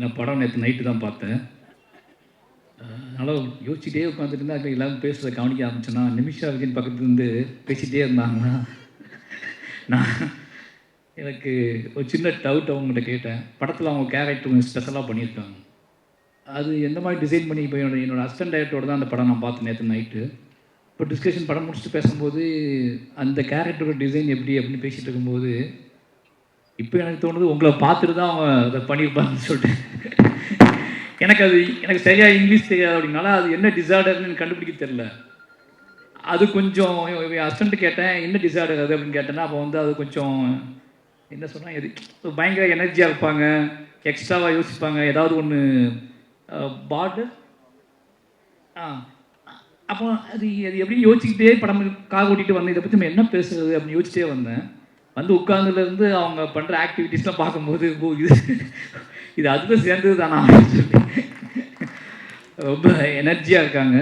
நான் படம் நேற்று நைட்டு தான் பார்த்தேன். அதனால் யோசிச்சுட்டே உட்காந்துட்டு இருந்தா எல்லாரும் பேசுகிறத கவனிக்க ஆரம்பிச்சேன்னா, நிமிஷா விஜயன் பக்கத்துலேருந்து பேசிகிட்டே இருந்தாங்கன்னா, நான் எனக்கு ஒரு சின்ன டவுட் அவங்ககிட்ட கேட்டேன். படத்தில் அவங்க கேரக்டர் கொஞ்சம் ஸ்பெஷலாக பண்ணியிருக்காங்க. அது எந்த மாதிரி டிசைன் பண்ணி இப்போ என்னோடய அசிஸ்டன்ட் டைரக்டரோட தான் அந்த படம் நான் பார்த்தேன் நேற்று நைட்டு. இப்போ டிஸ்கஷன் படம் முடிச்சுட்டு பேசும்போது, அந்த கேரக்டரோட டிசைன் எப்படி அப்படின்னு பேசிகிட்டு இருக்கும்போது, இப்போ எனக்கு தோணுது உங்களை பார்த்துட்டு தான் அவங்க அதை பண்ணியிருப்பாங்கன்னு சொல்லிட்டு. எனக்கு சரியாக இங்கிலீஷ் தெரியாது அப்படின்னால அது என்ன டிசார்டர்னு எனக்கு கண்டுபிடிக்க தெரில. அது கொஞ்சம் அசிஸ்டண்ட்டு கேட்டேன், என்ன டிசார்டர் அது அப்படின்னு கேட்டேன்னா, அப்போ வந்து அது கொஞ்சம் என்ன சொன்னால் எது பயங்கர எனர்ஜியாக இருப்பாங்க, எக்ஸ்ட்ராவாக யோசிப்பாங்க, ஏதாவது ஒன்று பார்டர் அப்போ அது எப்படின்னு யோசிச்சுக்கிட்டே படம் கார் ஓட்டிகிட்டு வந்தேன். இதை பற்றி நம்ம என்ன பேசுகிறது அப்படின்னு யோசிச்சிட்டே வந்தேன். வந்து உட்கார்ந்துலேருந்து அவங்க பண்ணுற ஆக்டிவிட்டீஸ்லாம் பார்க்கும்போது இது அதில் சேர்ந்தது தானா அப்படின்னு சொல்லி ரொம்ப எனர்ஜியாக இருக்காங்க.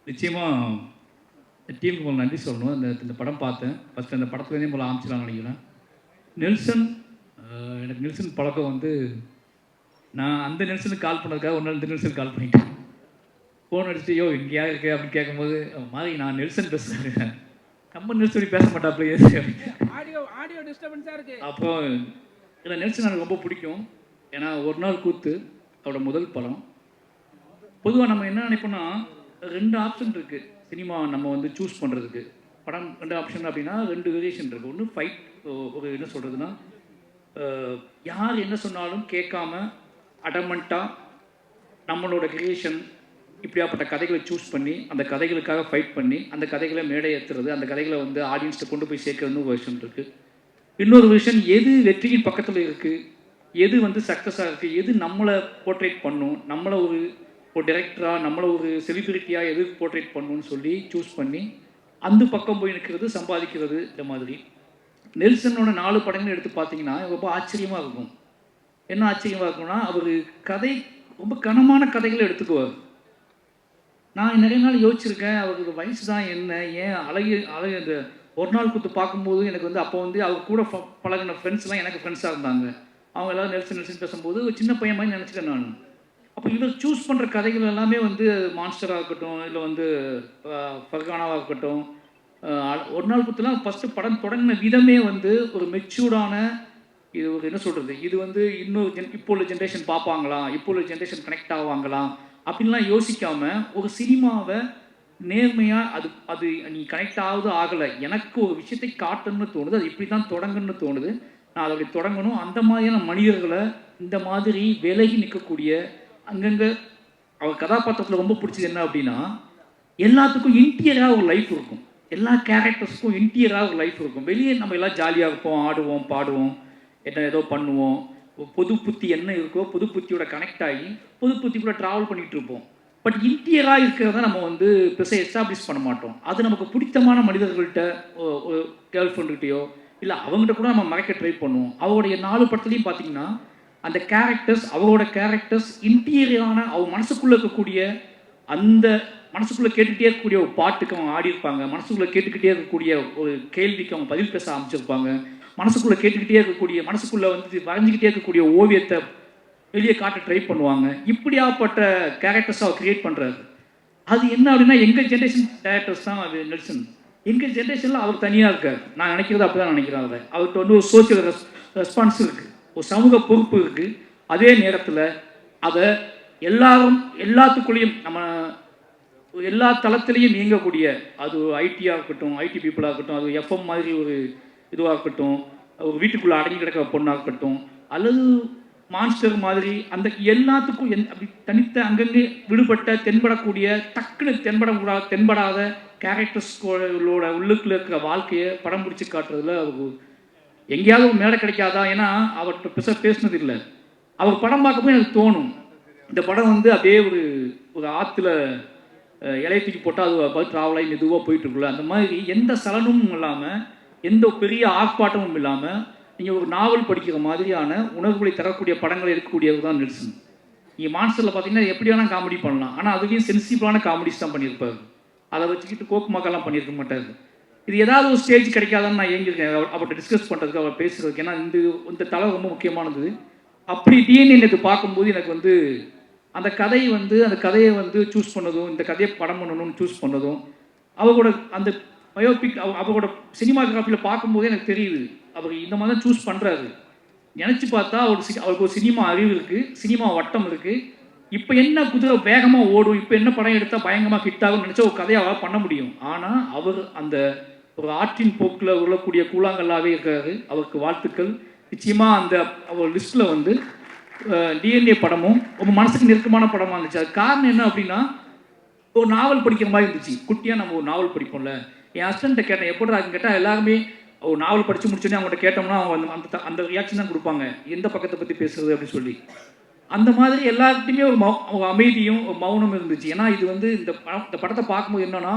நிச்சயமாக டீமுக்கு உங்களுக்கு நன்றி சொல்லணும். இந்த படம் பார்த்தேன். ஃபஸ்ட்டு அந்த படத்துலேருந்தே போல ஆரம்பிச்சிடலாம்னு நினைக்கிறேன். நெல்சன், எனக்கு நெல்சன் பழக்கம் வந்து நான் அந்த நெல்சனுக்கு கால் பண்ணதுக்காக ஒரு நாள் இந்த நெல்சனுக்கு கால் பண்ணிட்டேன். ஃபோன் அடிச்சுட்டு யோ எங்கேயா இருக்கு அப்படின்னு கேட்கும்போது மாதிரி நான் நெல்சன் பேசுகிறேன். நம்ம நெல்சன் பேச மாட்டாப்லையே ஆடியோ டிஸ்டர்பன்ஸாக இருக்கு. அப்போ இல்லை நெல்சன் எனக்கு ரொம்ப பிடிக்கும். ஏன்னா ஒரு நாள் கூத்து அவரோட முதல் படம். பொதுவாக நம்ம என்ன நினைப்போம்னா 2 ஆப்ஷன் இருக்குது சினிமா நம்ம வந்து சூஸ் பண்ணுறதுக்கு. படம் 2 ஆப்ஷன் அப்படின்னா 2 வேரியேஷன் இருக்குது. ஒன்று ஃபைட், ஒரு என்ன சொல்கிறதுனா யார் என்ன சொன்னாலும் கேட்காம அடமெண்ட்டாக நம்மளோட கிரியேஷன் இப்படியாப்பட்ட கதைகளை சூஸ் பண்ணி அந்த கதைகளுக்காக ஃபைட் பண்ணி அந்த கதைகளை மேடை ஏற்றுறது, அந்த கதைகளை வந்து ஆடியன்ஸ்ட்டை கொண்டு போய் சேர்க்கறதுன்னு ஒரு விஷயம் இருக்குது. இன்னொரு விஷயம் எது வெற்றியின் பக்கத்தில் இருக்குது, எது வந்து சக்ஸஸாக இருக்குது, எது நம்மளை போர்ட்ரேட் பண்ணும், நம்மளை ஒரு டைரக்டராக நம்மளை ஒரு செலிபிரிட்டியாக எது போர்ட்ரேட் பண்ணணும்னு சொல்லி சூஸ் பண்ணி அந்த பக்கம் போய் நிற்கிறது, சம்பாதிக்கிறது. இந்த மாதிரி நெல்சனோட 4 படங்கள் எடுத்து பார்த்தீங்கன்னா ரொம்ப ஆச்சரியமாக இருக்கும். என்ன ஆச்சரியமாக இருக்கும்னா அவர் கதை ரொம்ப கனமான கதைகளை எடுத்துக்குவார். நான் நிறைய நாள் யோசிச்சிருக்கேன், அவருக்கு வயசு தான் என்ன, ஏன் அழகு இந்த ஒரு நாள் கூத்து பார்க்கும்போது எனக்கு வந்து அப்போ வந்து அவர் கூட பழகின ஃப்ரெண்ட்ஸ்லாம் எனக்கு ஃப்ரெண்ட்ஸாக இருந்தாங்க. அவங்க எல்லோரும் நெல்சன் பேசும்போது ஒரு சின்ன பையன் மாதிரி நினச்சிட்டேன் நான். அப்போ இவர் சூஸ் பண்ணுற கதைகள் எல்லாமே வந்து மான்ஸ்டராக இருக்கட்டும், இல்லை வந்து ஃபர்கானாவாக இருக்கட்டும், ஒரு நாள் கூத்துலாம் ஃபஸ்ட்டு படம் தொடங்கின விதமே வந்து ஒரு மெச்சூர்டான, இது ஒரு என்ன சொல்கிறது, இது வந்து இன்னொரு இப்போ உள்ள ஜென்ரேஷன் பார்ப்பாங்களா, இப்போ உள்ள ஜென்ரேஷன் கனெக்ட் ஆவாங்களா அப்படின்லாம் யோசிக்காமல் ஒரு சினிமாவை நேர்மையாக அது நீ கனெக்ட் ஆகுது ஆகலை, எனக்கு ஒரு விஷயத்தை காட்டணும்னு தோணுது, அது இப்படி தான் தொடங்கணும்னு தோணுது, நான் அதை அப்படி தொடங்கணும். அந்த மாதிரியான மனிதர்களை இந்த மாதிரி விலகி நிற்கக்கூடிய அங்கங்கே அவர் கதாபாத்திரத்தில் ரொம்ப பிடிச்சது என்ன அப்படின்னா எல்லாத்துக்கும் இன்டீரியராக ஒரு லைஃப் இருக்கும். எல்லா கேரக்டர்ஸுக்கும் இன்டீரியராக ஒரு லைஃப் இருக்கும். வெளியே நம்ம எல்லாம் ஜாலியாக இருப்போம், ஆடுவோம், பாடுவோம், என்ன ஏதோ பண்ணுவோம். பொது புத்தி என்ன இருக்கோ பொது புத்தியோட கனெக்ட் ஆகி பொது புத்தி கூட ட்ராவல் பண்ணிகிட்டு இருப்போம். பட் இன்டீரியராக இருக்கிறத நம்ம வந்து பெருசாக எஸ்டாப்ளிஷ் பண்ண மாட்டோம். அது நமக்கு பிடித்தமான மனிதர்கள்ட்ட, கேர்ள் ஃப்ரெண்டுகிட்டையோ இல்லை அவங்ககிட்ட கூட நம்ம மறைக்க ட்ரை பண்ணுவோம். அவருடைய 4 படத்துலையும் பார்த்தீங்கன்னா அந்த கேரக்டர்ஸ், அவரோட கேரக்டர்ஸ் இன்டீரியரான அவர் மனசுக்குள்ளே இருக்கக்கூடிய அந்த மனசுக்குள்ளே கேட்டுக்கிட்டே இருக்கக்கூடிய ஒரு பாட்டுக்கு அவங்க ஆடி இருப்பாங்க, மனசுக்குள்ளே கேட்டுக்கிட்டே இருக்கக்கூடிய ஒரு கேள்விக்கு அவங்க பதில் பேச ஆரம்பிச்சிருப்பாங்க, மனசுக்குள்ளே கேட்டுக்கிட்டே இருக்கக்கூடிய, மனசுக்குள்ளே வந்து வரைஞ்சிக்கிட்டே இருக்கக்கூடிய ஓவியத்தை வெளியே காட்ட ட்ரை பண்ணுவாங்க. இப்படியாப்பட்ட கேரக்டர்ஸ் அவர் கிரியேட் பண்ணுறாரு. அது என்ன அப்படின்னா எங்கள் ஜென்ரேஷன் டேரக்டர்ஸ் தான் அது நெல்சன். எங்கள் ஜென்ரேஷனில் அவர் தனியாக இருக்கார். நான் நினைக்கிறது அப்படி தான் நினைக்கிறேன். அவர்கிட்ட வந்து ஒரு சோசியல் ரெஸ்பான்ஸ் இருக்குது, ஒரு சமூக பொறுப்பு இருக்குது. அதே நேரத்தில் அதை எல்லாத்துக்குள்ளேயும் நம்ம எல்லா தளத்திலையும் இயங்கக்கூடிய, அது ஐடியாக இருக்கட்டும், ஐடி பீப்புளாக இருக்கட்டும், அது எஃப்எம் மாதிரி ஒரு இதுவாக இருக்கட்டும், ஒரு வீட்டுக்குள்ளே அடங்கி கிடக்கிற பொண்ணாக இருக்கட்டும், அல்லது மான்ஸ்டர் மாதிரி அந்த எல்லாத்துக்கும் அப்படி தனித்த அங்கங்கே விடுபட்ட தென்படக்கூடிய டக்குன்னு தென்படாத கேரக்டர்ஸ்களோட உள்ளுக்குள்ள இருக்கிற வாழ்க்கையை படம் பிடிச்சி காட்டுறதுல அவருக்கு எங்கேயாவது ஒரு மேடை கிடைக்காதா? ஏன்னா அவர்கிட்ட பேசினது இல்லை. அவர் படம் பார்க்கும்போது எனக்கு தோணும், இந்த படம் வந்து அப்படியே ஒரு ஆற்றுல இலையை தூக்கி போட்டால் அது பார்த்து ட்ராவலாகி மெதுவாக போயிட்டுருக்குல்ல, அந்த மாதிரி எந்த சலனமும் இல்லாமல், எந்த பெரிய ஆர்ப்பாட்டமும் இல்லாமல் நீங்கள் ஒரு நாவல் படிக்கிற மாதிரியான உணர்வுகளை தரக்கூடிய படங்களை எடுக்கக்கூடியவர் தான் நெல்சன். நீங்கள் மான்ஸ்டரில் பார்த்தீங்கன்னா எப்படி வேணால் காமெடி பண்ணலாம், ஆனால் அதுலேயும் சென்சிபிளான காமெடிஸ் தான் பண்ணியிருப்பார். அதை வச்சுக்கிட்டு கோக்கு மக்கள்லாம் பண்ணியிருக்க மாட்டார். இது ஏதாவது ஒரு ஸ்டேஜ் கிடைக்காதான்னு நான் ஏங்கியிருக்கேன் அவர்கிட்ட டிஸ்கஸ் பண்ணுறதுக்கு, அவர் பேசுகிறதுக்கு. ஏன்னா இந்த தலை ரொம்ப முக்கியமானது. அப்படி டிஎன்ஏ நேற்று பார்க்கும்போது எனக்கு வந்து அந்த கதையை வந்து சூஸ் பண்ணதும், இந்த கதையை படம் பண்ணணும்னு சூஸ் பண்ணதும், அவரோட அந்த பயோபிக் அவரோட சினிமாகிராஃபியில் பார்க்கும்போதே எனக்கு தெரியுது அவர் இந்த மாதிரி தான் சூஸ் பண்ணுறாரு. நினச்சி பார்த்தா அவருக்கு ஒரு சினிமா அறிவு இருக்குது, சினிமா வட்டம் இருக்குது. இப்போ என்ன குதிரை வேகமாக ஓடும், இப்போ என்ன படம் எடுத்தால் பயங்கரமாக ஹிட் ஆகும்னு நினச்சா ஒரு கதையை அவரால் பண்ண முடியும். ஆனால் அவர் அந்த ஒரு ஆற்றின் போக்கில் உருளக்கூடிய கூழாங்கல்லாவே இருக்காரு. அவருக்கு வாழ்த்துக்கள். நிச்சயமாக அந்த அவர் லிஸ்ட்டில் வந்து டிஎன்ஏ படமும் ரொம்ப மனசுக்கு நெருக்கமான படமாக இருந்துச்சு. அது காரணம் என்ன அப்படின்னா, ஒரு நாவல் படிக்கிற மாதிரி இருந்துச்சு. குட்டியாக நம்ம ஒரு நாவல் படிப்போம்ல. என் ஹஸ்பண்ட்டை கேட்டேன், எப்படி இருக்குன்னு கேட்டால் எல்லாருமே ஒரு நாவல் படித்து முடிச்சோடனே அவங்கள்ட்ட கேட்டோம்னா அவங்க அந்த அந்த ரியாக்ஷன் தான் கொடுப்பாங்க, எந்த பக்கத்தை பற்றி பேசுறது அப்படின்னு சொல்லி. அந்த மாதிரி எல்லாருக்கிட்டையுமே ஒரு அமைதியும் ஒரு மௌனம் இருந்துச்சு. ஏன்னா இது வந்து இந்த படத்தை பார்க்கும்போது என்னன்னா,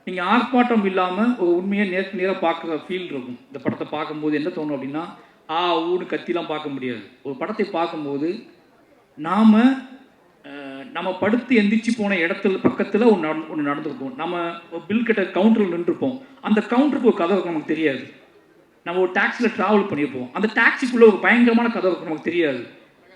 நீங்கள் ஆர்ப்பாட்டம் இல்லாமல் ஒரு உண்மையை நேருக்கு நேராக பார்க்குற ஃபீல் இருக்கும். இந்த படத்தை பார்க்கும்போது என்ன தோணும் அப்படின்னா, ஊன்னு கத்திலாம் பார்க்க முடியாது. ஒரு படத்தை பார்க்கும்போது நம்ம படுத்து எந்திரிச்சு போன இடத்துல பக்கத்தில் ஒன்று நடந்திருக்கும். நம்ம பில் கட்ட கவுண்டரில் நின்றுருப்போம். அந்த கவுண்டருக்கு ஒரு கதை இருக்கும், நமக்கு தெரியாது. நம்ம ஒரு டாக்ஸியில் ட்ராவல் பண்ணியிருப்போம். அந்த டாக்ஸிக்குள்ளே ஒரு பயங்கரமான கதை இருக்கும், நமக்கு தெரியாது.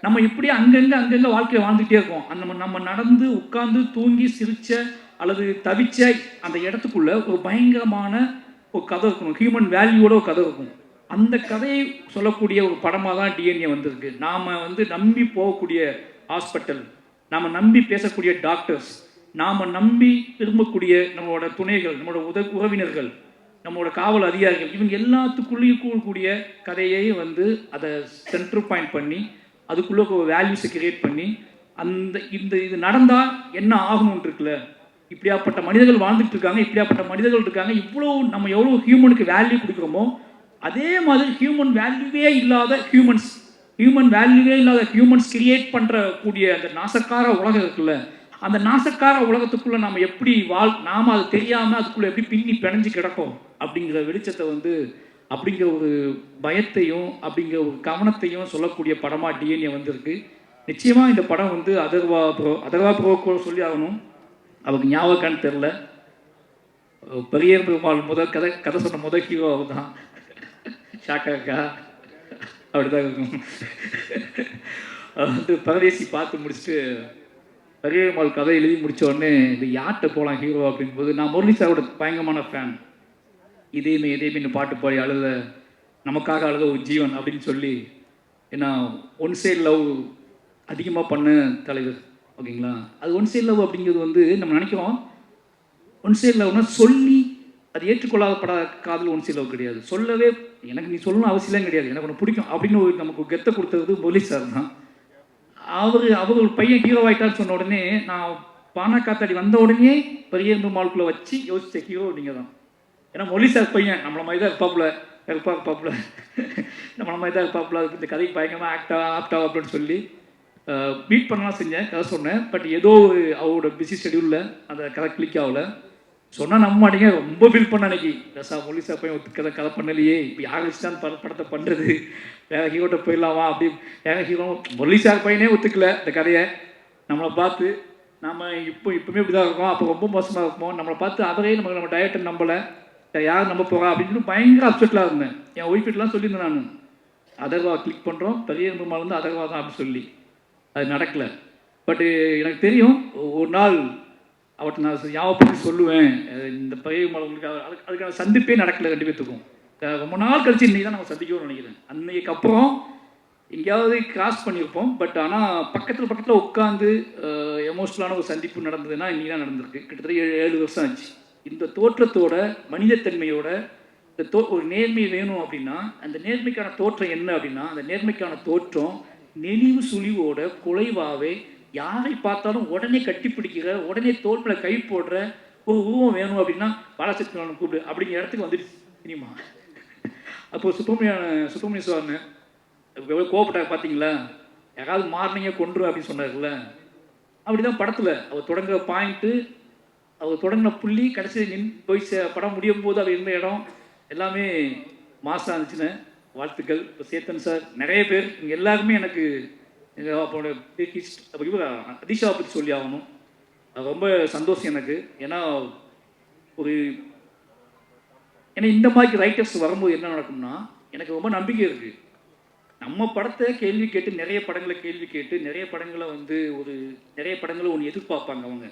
நம்ம இப்படியே அங்கங்கே வாழ்க்கையை வாழ்ந்துகிட்டே இருக்கோம். நம்ம நடந்து உட்கார்ந்து தூங்கி சிரிச்ச அல்லது தவிச்ச அந்த இடத்துக்குள்ள ஒரு பயங்கரமான ஒரு கதை இருக்கணும், ஹியூமன் வேல்யூவோட ஒரு கதை இருக்கும். அந்த கதையை சொல்லக்கூடிய ஒரு படமாக தான் டிஎன்ஏ வந்திருக்கு. நாம் வந்து நம்பி போகக்கூடிய ஹாஸ்பிட்டல், நாம் நம்பி பேசக்கூடிய டாக்டர்ஸ், நாம் நம்பி விரும்பக்கூடிய நம்மளோட துணைகள், நம்மளோட உறவினர்கள், நம்மளோட காவல் அதிகாரிகள், இவங்க எல்லாத்துக்குள்ளேயும் கூடக்கூடிய கதையை வந்து அதை சென்டர் பாயிண்ட் பண்ணி அதுக்குள்ளே ஒரு வேல்யூஸை கிரியேட் பண்ணி இது நடந்தால் என்ன ஆகணும்னு இருக்குல்ல. இப்படியாப்பட்ட மனிதர்கள் வாழ்ந்துட்டு இருக்காங்க, இப்படியாப்பட்ட மனிதர்கள் இருக்காங்க. நம்ம எவ்வளோ ஹியூமனுக்கு வேல்யூ கொடுக்குறோமோ அதே மாதிரி ஹியூமன் வேல்யூவே இல்லாத ஹியூமன்ஸ் கிரியேட் பண்ணுறக்கூடிய அந்த நாசக்கார உலகம் இருக்குல்ல, அந்த நாசக்கார உலகத்துக்குள்ளே நம்ம எப்படி நாம் அது தெரியாமல் அதுக்குள்ளே எப்படி பின்னி பிணைஞ்சு கிடக்கும் அப்படிங்கிற வெளிச்சத்தை வந்து, அப்படிங்கிற ஒரு பயத்தையும் அப்படிங்கிற ஒரு கவனத்தையும் சொல்லக்கூடிய படமாக டிஎன்ஏ வந்திருக்கு. நிச்சயமாக இந்த படம் வந்து அதர்வா ப்ரோ சொல்லி ஆகணும். அவருக்கு ஞாபகம்னு தெரில. பெரிய பெருமாள் கதை சொன்ன முதல் ஹீரோ அவர் தான். ஷாக்காக்கா அப்படிதான் இருக்கும். வந்து பரதேசி பார்த்து முடிச்சுட்டு பெரிய பெருமாள் கதை எழுதி முடித்த உடனே இது யார்கிட்ட போகலாம் ஹீரோ அப்படிங்கும்போது, நான் முரளி சாரோட பயங்கரமான ஃபேன். இதேமே பாட்டு பாடி நமக்காக அழுத ஒரு ஜீவன் அப்படின்னு சொல்லி, ஏன்னா ஒன் சைட் லவ் அதிகமாக பண்ண தலைவர். ஓகேங்களா, அது ஒன் சைட் லவ் அப்படிங்கிறது வந்து நம்ம நினைக்கிறோம் ஒன் சைட் லவ்னா சொல்லி அது ஏற்றுக்கொள்ளாத காதல் ஒன் சைட் லவ் கிடையாது. சொல்லவே எனக்கு நீ சொல்லணும் அவசியம் கிடையாது, எனக்கு ஒன்று பிடிக்கும் அப்படின்னு நமக்கு கெத்தை கொடுத்தது முரளி சார் தான். அவர் ஒரு பையன் ஹீரோ ஆகிட்டான்னு சொன்ன உடனே, நான் பானா காத்தாடி வந்த உடனே பெரிய பெருமாளுக்குள்ளே வச்சு யோசிச்ச ஹீரோ நீங்கள் தான். ஏன்னா முரளி சார் பையன் நம்மள மாதிரி தான் இருப்பாப்புல நம்மள மாதிரி தான் இருப்பாப்புல. இந்த கதைக்கு பயங்கரமாக ஆப்டா அப்படின்னு சொல்லி மீட் பண்ணலாம் செஞ்சேன், கதை சொன்னேன். பட் ஏதோ ஒரு அவரோட பிஸி ஷெடியூலில் அந்த கதை கிளிக் ஆகலை. சொன்னால் நம்ப மாட்டீங்க, ரொம்ப ஃபீல் பண்ண அன்னைக்கு. ரசா முரளி சார் பையன் கதை பண்ணலையே, இப்போ யார் வச்சுதான் படத்தை பண்ணுறது, வேற ஹீரோட்ட போயிடலாமா அப்படி. வேற ஹீரோ முரளி சார் பையனே ஒத்துக்கல இந்த கதையை. நம்மளை பார்த்து நம்ம இப்போவுமே இப்படி தான் இருக்கோம், அப்போ ரொம்ப மோசமாக இருப்போம். நம்மளை பார்த்து அவரே நம்ம டயட்டை நம்பலை, யார் நம்ப போகிறா அப்படின்னு பயங்கர அப்செட்டில் இருந்தேன். என் ஒய்ஃபிட்லாம் சொல்லியிருந்தேன் நான், அதர்வா கிளிக் பண்ணுறோம், பெரிய பெருமாள் வந்து அதர்வா தான் அப்படின்னு சொல்லி. அது நடக்கலை. பட்டு எனக்கு தெரியும் ஒரு நாள் அவர்கிட்ட நான் ஞாபகப்படுத்தி சொல்லுவேன், இந்த பெரிய பெருமாள் உங்களுக்கு அதுக்கான சந்திப்பே நடக்கலை ரெண்டு பேர்த்துக்கும். ரொம்ப நாள் கழிச்சு இன்றைக்கி தான் நம்ம சந்திக்கணும்னு நினைக்கிறேன். அன்னைக்கு அப்புறம் எங்கேயாவது கிராஸ் பண்ணியிருப்போம். பட் ஆனால் பக்கத்தில் உட்காந்து எமோஷ்னலான ஒரு சந்திப்பு நடந்ததுன்னா இன்றைக்கி தான் நடந்திருக்கு. கிட்டத்தட்ட 7 வருஷம் ஆச்சு. இந்த தோற்றத்தோட மனிதத்தன்மையோட ஒரு நேர்மை வேணும் அப்படின்னா, அந்த நேர்மைக்கான தோற்றம் என்ன அப்படின்னா, அந்த நேர்மைக்கான தோற்றம் நெளிவு சுழிவோட குலைவாவே யாரை பார்த்தாலும் உடனே கட்டிப்பிடிக்கிற, உடனே தோல் மேலே கை போடுற ஒரு உருவம் வேணும் அப்படின்னா பாலசக்திநாதன் கூப்பிடு அப்படிங்கிற இடத்துக்கு வந்துடுச்சு சினிமா. அப்போது சுப்பிரமணிய சார்னு எவ்வளோ கோவப்பட்டாங்க பார்த்தீங்களா, யாராவது மாறினீங்க கொன்று அப்படின்னு சொன்னார்ல. அப்படி தான் படத்தில் அவர் தொடங்குற பாயிண்ட்டு, அவர் தொடங்கின புள்ளி, கடைசி போய் படம் முடியும் போது அவர் இருந்த இடம் எல்லாமே மாசாக இருந்துச்சுன்னு வாழ்த்துக்கள். இப்போ சேத்தன் சார், நிறைய பேர் இங்கே எல்லாருமே எனக்கு அப்போட இவர் அதிஷாவை பற்றி சொல்லி ஆகணும். அது ரொம்ப சந்தோஷம் எனக்கு. ஏன்னா இந்த மாதிரி ரைட்டர்ஸ் வரும்போது என்ன நடக்கும்னா, எனக்கு ரொம்ப நம்பிக்கை இருக்குது. நம்ம படத்தை கேள்வி கேட்டு நிறைய படங்களை கேள்வி கேட்டு நிறைய படங்களை வந்து நிறைய படங்களை ஒன்று எதிர்பார்ப்பாங்க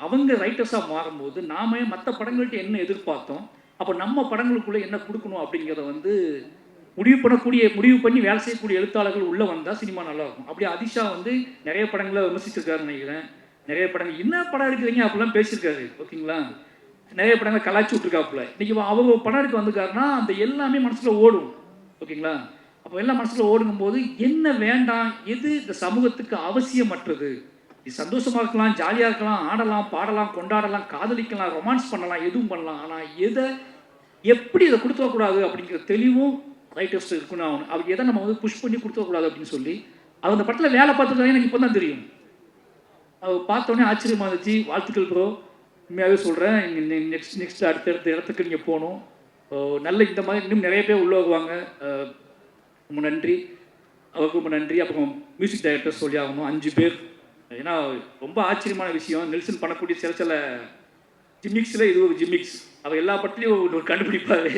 அவங்க ரைட்டர்ஸாக மாறும்போது நாம மற்ற படங்கள்கிட்ட என்ன எதிர்பார்த்தோம், அப்போ நம்ம படங்களுக்குள்ளே என்ன கொடுக்கணும் அப்படிங்கிறத வந்து முடிவு பண்ணி வேலை செய்யக்கூடிய எழுத்தாளர்கள் உள்ளே வந்தால் சினிமா நல்லாயிருக்கும். அப்படி அதிஷா வந்து நிறைய படங்களை விமர்சிச்சிருக்காருன்னு நினைக்கிறேன். நிறைய படங்கள் என்ன படம் எடுக்கிறீங்க அப்படிலாம் பேசியிருக்காரு. ஓகேங்களா, நிறைய படங்களை கலாய்ச்சி விட்ருக்காப்புல. இன்றைக்கி அவங்க படம் எடுக்க வந்துருக்காருன்னா அந்த எல்லாமே மனசில் ஓடும். ஓகேங்களா, அப்போ எல்லாம் மனசில் ஓடுங்கும்போது என்ன வேண்டாம், எது இந்த சமூகத்துக்கு அவசியமற்றது, இது சந்தோஷமாக இருக்கலாம், ஜாலியாக இருக்கலாம், ஆடலாம், பாடலாம், கொண்டாடலாம், காதலிக்கலாம், ரொமான்ஸ் பண்ணலாம், எதுவும் பண்ணலாம். ஆனால் எப்படி இதை கொடுத்துடக்கூடாது அப்படிங்கிற தெளிவும் ரைட்டர்ஸ் இருக்குன்னு ஆகணும். அவர் எதை நம்ம வந்து புஷ் பண்ணி கொடுத்துடக்கூடாது அப்படின்னு சொல்லி அவர் அந்த படத்தில் வேலை பார்த்துருக்காங்க. எனக்கு இப்போ தான் தெரியும். அவர் பார்த்தோன்னே ஆச்சரியமாக இருந்துச்சு. வாழ்த்துக்கள் ப்ரோ, உண்மையாகவே சொல்கிறேன். நெக்ஸ்ட் அடுத்த இடத்துக்கு நீங்கள் போகணும். நல்ல இந்த மாதிரி இன்னும் நிறைய பேர் உள்ளே வருவாங்க. ரொம்ப நன்றி, அவருக்கு ரொம்ப நன்றி. அப்புறம் மியூசிக் டைரக்டர் சொல்லி ஆகணும் 5 பேர். ஏன்னா ரொம்ப ஆச்சரியமான விஷயம், நெல்சன் பண்ணக்கூடிய சில ஜிம்மிக்ஸில் இது ஒரு ஜிம்மிக்ஸ். அவர் எல்லா படத்துலையும் ஒரு கண்டுபிடிப்பார்.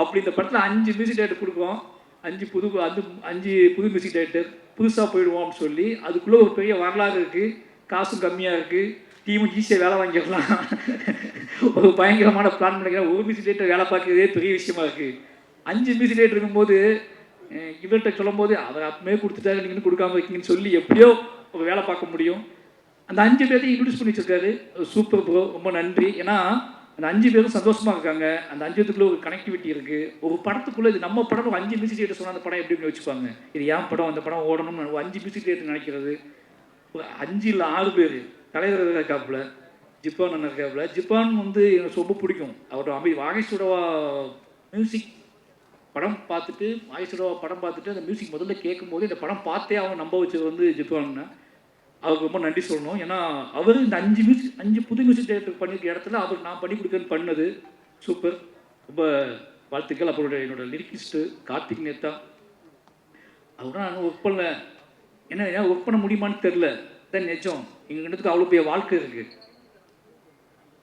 அப்படி இந்த படத்தில் 5 மியூசிக் டைரக்டர் கொடுக்குறோம். 5 புது மியூசிக் டைரக்டர் புதுசாக போயிடுவோம் அப்படின்னு சொல்லி அதுக்குள்ளே ஒரு பெரிய வரலாறு இருக்குது. காசும் கம்மியாக இருக்குது, டீமும் ஈஸியாக வேலை வாங்கிடலாம். ஒரு பயங்கரமான பிளான் பண்ணிக்கிறேன். ஒரு மியூசிக் டைரக்டர் வேலை பார்க்குறதே பெரிய விஷயமா இருக்குது. 5 மியூசிக் டைரக்டர் இருக்கும்போது இவர்கிட்ட சொல்லும் போது அவர் அப்பமே கொடுத்துட்டாரு, நீங்கள் கொடுக்காம இருக்கீங்கன்னு சொல்லி எப்படியோ ஒரு வேலை பார்க்க முடியும். அந்த 5 பேர்த்தையும் இன்ட்ரடியூஸ் பண்ணி வச்சிருக்காரு. சூப்பர் ப்ரோ, ரொம்ப நன்றி. ஏன்னா அந்த 5 பேரும் சந்தோஷமாக இருக்காங்க. அந்த 5 பேருக்குள்ளே ஒரு கனெக்டிவிட்டி இருக்குது. ஒரு படத்துக்குள்ளே இது நம்ம படம், ஒரு 5 மியூசிக் டைரக்டர் சொன்னால் அந்த படம் எப்படி வச்சுப்பாங்க, இது ஏன் படம், அந்த படம் ஓடணும்னு 5 மியூசிக் டைரக்டர் நினைக்கிறது. ஒரு 5 இல்லை 6 பேர். தலைவர் இருக்காப்புல, ஜிப்பான் அண்ணன் இருக்காப்புல. ஜிப்பான் வந்து எனக்கு ரொம்ப பிடிக்கும். அவரோட வாகேஸ்வரவா மியூசிக் படம் பார்த்துட்டு அந்த மியூசிக் முதல்ல கேட்கும்போது இந்த படம் பார்த்தே அவங்க நம்ப வச்சது வந்து ஜிப்பான். அவருக்கு ரொம்ப நன்றி சொல்லணும். ஏன்னா அவர் இந்த 5 புது மியூசிக் டைரக்டர் பண்ணியிருக்க இடத்துல அவர் நான் பண்ணி கொடுக்குறேன்னு பண்ணது சூப்பர், ரொம்ப வாழ்த்துக்கள். அப்புறம் என்னோட லிரிக்கிஸ்ட்டு கார்த்திக் நேத்தா, அவரும் நான் ஒர்க் பண்ணல. என்ன ஒர்க் பண்ண முடியுமான்னு தெரில, தான் நிஜம். எங்கள் இடத்துக்கு அவ்வளோ பெரிய வாழ்க்கை இருக்குது.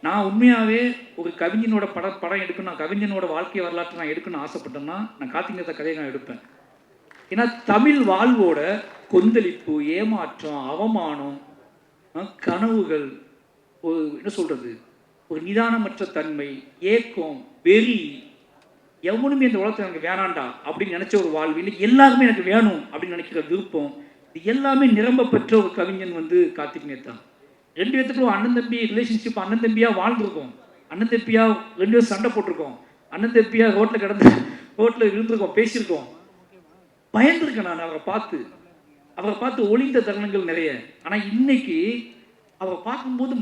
நான் உண்மையாகவே ஒரு கவிஞனோட படம் எடுக்கணும், நான் கவிஞனோட வாழ்க்கை வரலாற்றை நான் எடுக்கணும்னு ஆசைப்பட்டேன்னா நான் கார்த்திக் நேத்தா கதையை நான் எடுப்பேன். ஏன்னா தமிழ் வாழ்வோட கொந்தளிப்பு, ஏமாற்றம், அவமானம், கனவுகள், ஒரு என்ன சொல்கிறது, ஒரு நிதானமற்ற தன்மை, ஏக்கம், வெறி, எவனுமே இந்த உலகத்தில் எனக்கு வேணாண்டா அப்படின்னு நினச்ச ஒரு வாழ்வு, இன்னைக்கு எல்லாருமே எனக்கு வேணும் அப்படின்னு நினைக்கிற விருப்பம், இது எல்லாமே நிரம்ப பெற்ற ஒரு கவிஞன் வந்து கார்த்திக் நேத்தா. 2 பேத்துக்கும் அண்ணன் தம்பி ரிலேஷன்ஷிப், அண்ணன் தம்பியாக வாழ்ந்துருக்கோம், அண்ணன் தம்பியாக 2 பேரும் சண்டை போட்டிருக்கோம், அண்ணன் தம்பியாக ரோட்டில் இருந்திருக்கோம், பேசியிருக்கோம். பயந்துருக்கேன் நான் அவரை பார்த்து ஒளிந்த தருணங்கள் நிறைய. ஆனால் இன்னைக்கு அவரை பார்க்கும்போது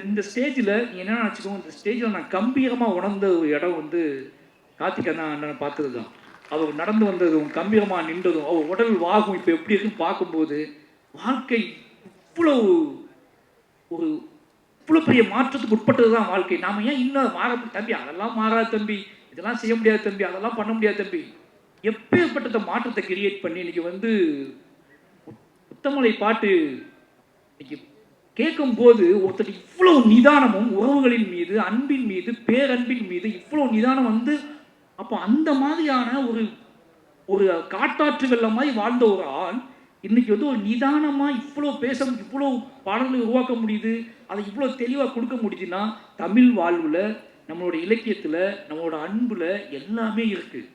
இந்த ஸ்டேஜில் என்ன நினச்சிக்கோங்க, இந்த ஸ்டேஜில் நான் கம்பீரமாக உணர்ந்த ஒரு இடம் வந்து கார்த்திக் அண்ணனை பார்த்தது தான். அவர் நடந்து வந்ததும் கம்பீரமாக நின்றதும் அவர் உடல் வாகும் இப்போ எப்படி இருக்குன்னு பார்க்கும்போது வாழ்க்கை இவ்வளோ பெரிய மாற்றத்துக்கு உட்பட்டது தான் வாழ்க்கை. நாம் ஏன் இன்னும் தம்பி அதெல்லாம் மாறாது தம்பி, இதெல்லாம் செய்ய முடியாது தம்பி, அதெல்லாம் பண்ண முடியாது தம்பி, எப்பேற்பட்ட மாற்றத்தை கிரியேட் பண்ணி இன்னைக்கு வந்து முத்தமலை பாட்டு இன்னைக்கு கேட்கும்போது ஒருத்தர் இவ்வளோ நிதானமும் உறவுகளின் மீது, அன்பின் மீது, பேரன்பின் மீது இவ்வளோ நிதானம் வந்து, அப்போ அந்த மாதிரியான ஒரு காட்டாற்றுகள்ல மாதிரி வாழ்ந்த ஒரு ஆள் இன்னைக்கு வந்து ஒரு நிதானமாக இவ்வளோ இவ்வளோ பாடல்களை உருவாக்க முடியுது, அதை இவ்வளோ தெளிவாக கொடுக்க முடியுதுன்னா தமிழ் வாழ்வில், நம்மளோட இலக்கியத்தில், நம்மளோட அன்பில் எல்லாமே இருக்குது.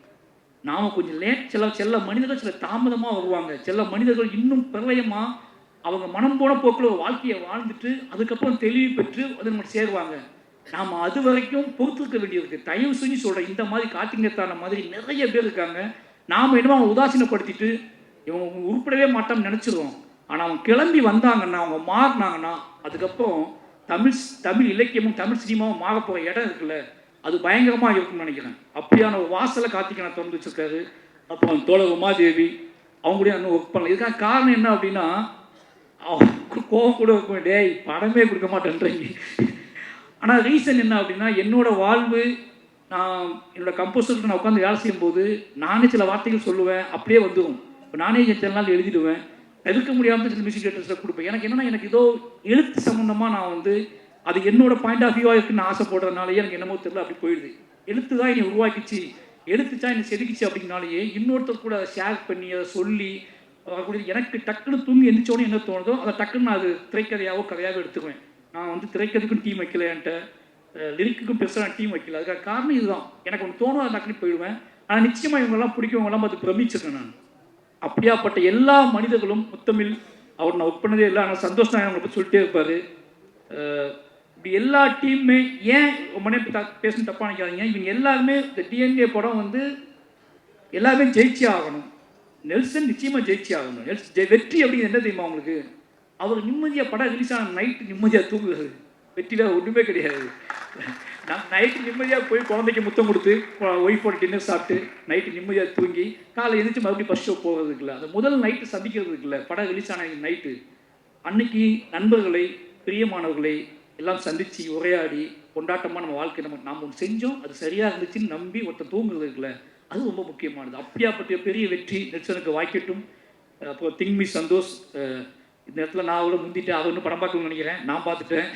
நாம் கொஞ்சம் சில மனிதர்கள் சில தாமதமாக வருவாங்க, சில மனிதர்கள் இன்னும் பிரளயமாக அவங்க மனம் போன போக்கில் ஒரு வாழ்க்கையை வாழ்ந்துட்டு அதுக்கப்புறம் தெளிவு பெற்று அதை நம்ம சேருவாங்க. நாம் அது வரைக்கும் பொறுத்துக்க வேண்டியிருக்கு. தயவு செஞ்சு சொல்கிறேன், இந்த மாதிரி கார்த்திகேயத்தான மாதிரி நிறைய பேர் இருக்காங்க. நாம் என்னமோ அவங்க உதாசீனப்படுத்திட்டு இவங்க உருப்படவே மாட்டோம்னு நினச்சிடுவோம். ஆனால் அவங்க கிளம்பி வந்தாங்கன்னா, அவங்க மாறினாங்கன்னா, அதுக்கப்புறம் தமிழ் இலக்கியமும் தமிழ் சினிமாவும் மாற போகிற இடம் இருக்குல்ல, அது பயங்கரமாக இருக்கும்னு நினைக்கிறேன். அப்படியான ஒரு வாசலை கார்த்திகேயன் திறந்து வச்சிருக்காரு. அப்புறம் தோழர் உமாதேவி அவங்க கூட இன்னும் ஒர்க் பண்ணல. இதுக்கான காரணம் என்ன அப்படின்னா, கோவம் கூட இருக்கும், டேய் படமே கொடுக்க மாட்டேன்றீங்க. ஆனால் ரீசன் என்ன அப்படின்னா, என்னோட வாழ்வு, நான் என்னோட கம்போசர்கிட்ட நான் உட்காந்து வேலை செய்யும்போது நானே சில வார்த்தைகள் சொல்லுவேன், அப்படியே வந்துடும். இப்போ நானே சில நாள் எழுதிடுவேன், தவிர்க்க முடியாமல் சில மியூசிக் டைரக்டர்ஸில் கொடுப்பேன். எனக்கு ஏதோ எழுத்து சம்மந்தமாக நான் வந்து அது என்னோட பாயிண்ட் ஆஃப் வியூவாக இருக்குன்னு ஆசைப்படுறதுனாலேயே எனக்கு என்னமோ தெரியல அப்படி போயிடுது. எழுத்து தான் என்னை உருவாக்கிச்சு, எடுத்துச்சா என்னை செதுக்கிச்சு அப்படின்னாலேயே இன்னொருத்தர் கூட அதை ஷேர் பண்ணி அதை சொல்லி வரக்கூடிய எனக்கு டக்குன்னு தூங்கி எந்திரிச்சோன்னு என்ன தோணுதோ அதை டக்குன்னு நான் அது திரைக்கதையாவோ கதையாவோ எடுத்துக்குவேன். நான் வந்து திரைக்கதைக்கும் டீம் வைக்கல, என்கிட்ட லிரிக்குக்கும் பெருசாக நான் டீம் வைக்கல. அதுக்காக காரணம் இதுதான். எனக்கு ஒன்று தோணும், அதை டக்குன்னு போயிடுவேன். ஆனால் நிச்சயமாக இவங்கெல்லாம் பிடிக்கவங்கெல்லாம் பார்த்து பிரமிச்சிருக்கேன் நான். அப்படியாப்பட்ட எல்லா மனிதர்களும் முத்தமிழ் அவர் நான் ஒர்க் பண்ணதே இல்லை, ஆனால் சந்தோஷ் தான் அவங்களை பற்றி சொல்லிட்டே இருப்பார். இப்படி எல்லா டீமுமே ஏன் ரொம்ப நேரம் பேசணும் தப்பாக நினைக்காதீங்க. இவங்க எல்லாருமே இந்த டிஎன்ஏ படம் வந்து எல்லாருமே ஜெயிச்சே ஆகணும். நெல்சன் நிச்சயமாக ஜெயிச்சே ஆகணும். வெற்றி அப்படிங்கிறது என்ன தெரியுமா அவங்களுக்கு? அவர் நிம்மதியாக படம் ரிலீஸ் ஆன நைட்டு நிம்மதியாக தூங்குறது. வெற்றி வேறு ஒன்றுமே கிடையாது. நான் நைட்டு நிம்மதியாக போய் குழந்தைக்கு முத்தம் கொடுத்து ஒய்ஃபோட டின்னர் சாப்பிட்டு நைட்டு நிம்மதியாக தூங்கி காலை எழுந்திரிச்சு மறுபடியும் ஃபஸ்ட் ஷோ போகிறதுக்கு இல்லை, அந்த முதல் நைட்டு சந்திக்கிறதுக்கு இல்லை, படம் ரிலீஸ் ஆன நைட்டு அன்னைக்கு நண்பர்களை பிரியமானவர்களை எல்லாம் சந்தித்து உரையாடி கொண்டாட்டமாக நம்ம வாழ்க்கை நாம் ஒன்று செஞ்சோம், அது சரியாக இருந்துச்சுன்னு நம்பி ஒருத்தர் தூங்குறதுக்குல அது ரொம்ப முக்கியமானது. அப்படியாப்பட்ட பெரிய வெற்றி நெல்சனுக்கு வாய்க்கட்டும். அப்புறம் திங்மி சந்தோஷ், இந்த இடத்துல நான் அவ்வளோ முந்திட்டு அவர் ஒன்றும் படம் பார்க்கணும்னு நினைக்கிறேன், நான் பார்த்துட்டேன்.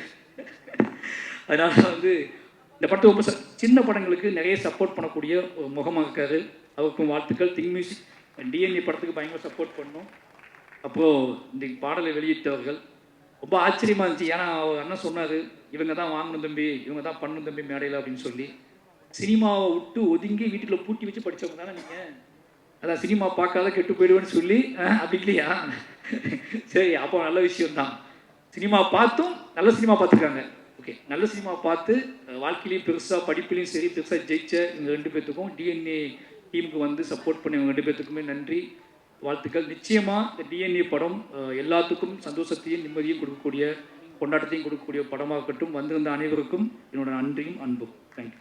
அதனால் வந்து இந்த படத்தை ரொம்ப சின்ன படங்களுக்கு நிறைய சப்போர்ட் பண்ணக்கூடிய ஒரு முகமாக இருக்காரு. அவருக்கும் வாழ்த்துக்கள். திங்மியூசிக் டிஎன்ஏ படத்துக்கு பயங்கர சப்போர்ட் பண்ணோம். அப்போது இந்த பாடலை வெளியிட்டவர்கள் ரொம்ப ஆச்சரியமாக இருந்துச்சு. ஏன்னா அவர் அண்ணன் சொன்னார், இவங்க தான் வாங்கணும் தம்பி, இவங்க தான் பண்ணணும் தம்பி மேடையில் அப்படின்னு சொல்லி. சினிமாவை விட்டு ஒதுங்கி வீட்டில் பூட்டி வச்சு படித்தவங்க தானே நீங்கள்? அதான் சினிமா பார்க்காத கெட்டு போயிடுவேன்னு சொல்லி அப்படி இல்லையா? சரி, அப்போ நல்ல விஷயம்தான். சினிமா பார்த்தும் நல்ல சினிமா பார்த்துருக்காங்க. ஓகே, நல்ல சினிமா பார்த்து வாழ்க்கையிலையும் பெருசாக படிப்புலையும் சரி பெருசாக ஜெயிச்ச இவங்க 2 பேர்த்துக்கும் டிஎன்ஏ டீமுக்கு வந்து சப்போர்ட் பண்ண இவங்க 2 பேர்த்துக்குமே நன்றி, வாழ்த்துக்கள். நிச்சயமாக இந்த டிஎன்ஏ படம் எல்லாத்துக்கும் சந்தோஷத்தையும் நிம்மதியும் கொடுக்கக்கூடிய கொண்டாட்டத்தையும் கொடுக்கக்கூடிய படமாக இருக்கட்டும். வந்திருந்த அனைவருக்கும் என்னோட நன்றியும் அன்பும். தேங்க்யூ.